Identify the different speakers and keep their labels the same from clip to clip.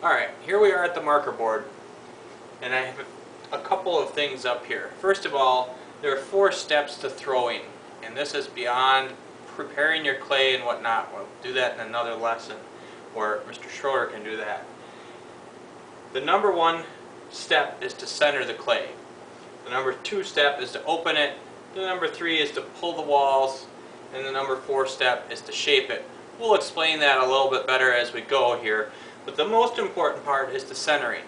Speaker 1: Alright, here we are at the marker board, and I have a couple of things up here. First of all, there are 4 steps to throwing, and this is beyond preparing your clay and whatnot. We'll do that in another lesson where Mr. Schroeder can do that. The number 1 step is to center the clay. The number 2 step is to open it. The number 3 is to pull the walls, and the number 4 step is to shape it. We'll explain that a little bit better as we go here, but the most important part is the centering.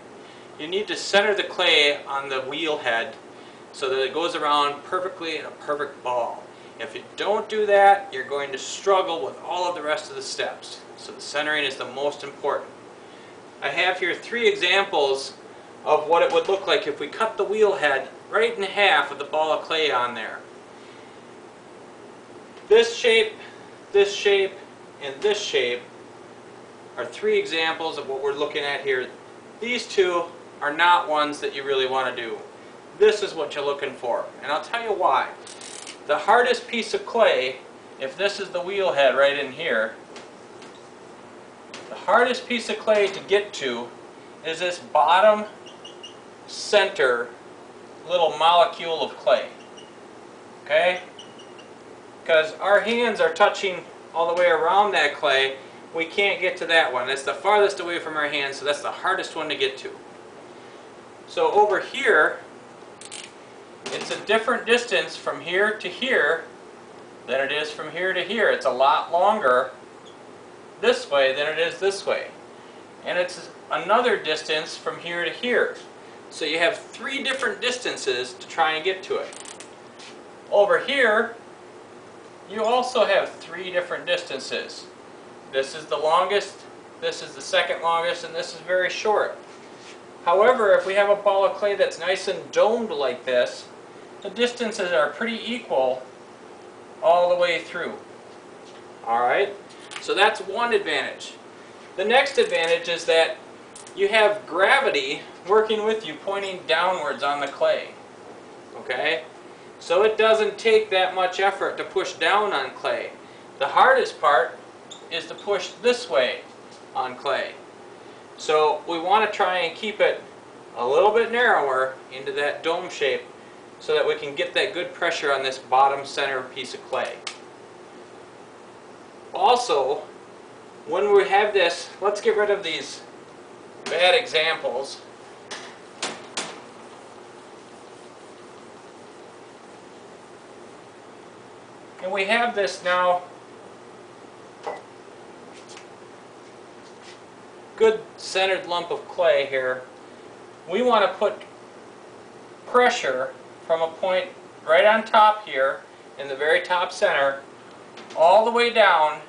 Speaker 1: You need to center the clay on the wheel head so that it goes around perfectly in a perfect ball. If you don't do that, you're going to struggle with all of the rest of the steps. So the centering is the most important. I have here 3 examples of what it would look like if we cut the wheel head right in half with the ball of clay on there. This shape, and this shape are 3 examples of what we're looking at here. These 2 are not ones that you really want to do. This is what you're looking for, and I'll tell you why. The hardest piece of clay, if this is the wheel head right in here, the hardest piece of clay to get to is this bottom center little molecule of clay. Okay? Because our hands are touching all the way around that clay, we can't get to that one. That's the farthest away from our hands, so that's the hardest one to get to. So over here, it's a different distance from here to here than it is from here to here. It's a lot longer this way than it is this way. And it's another distance from here to here. So you have 3 different distances to try and get to it. Over here, you also have 3 different distances. This is the longest, this is the second longest, and this is very short. However, if we have a ball of clay that's nice and domed like this, the distances are pretty equal all the way through. Alright, so that's one advantage. The next advantage is that you have gravity working with you, pointing downwards on the clay. Okay? So it doesn't take that much effort to push down on clay. The hardest part is to push this way on clay. So we want to try and keep it a little bit narrower into that dome shape so that we can get that good pressure on this bottom center piece of clay. Also, when we have this, let's get rid of these bad examples. And we have this now good centered lump of clay here. We want to put pressure from a point right on top here in the very top center all the way down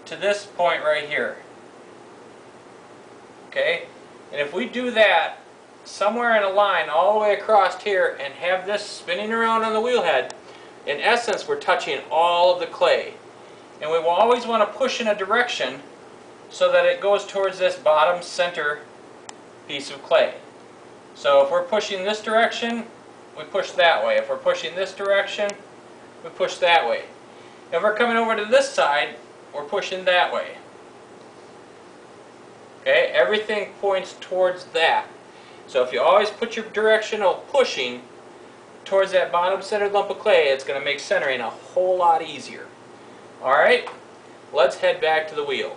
Speaker 1: to this point right here. Okay? And if we do that somewhere in a line all the way across here and have this spinning around on the wheel head, in essence we're touching all of the clay. And we will always want to push in a direction so that it goes towards this bottom center piece of clay. So if we're pushing this direction, we push that way. If we're pushing this direction, we push that way. If we're coming over to this side, we're pushing that way. Okay, everything points towards that. So if you always put your direction of pushing towards that bottom centered lump of clay, it's going to make centering a whole lot easier. Alright, let's head back to the wheel.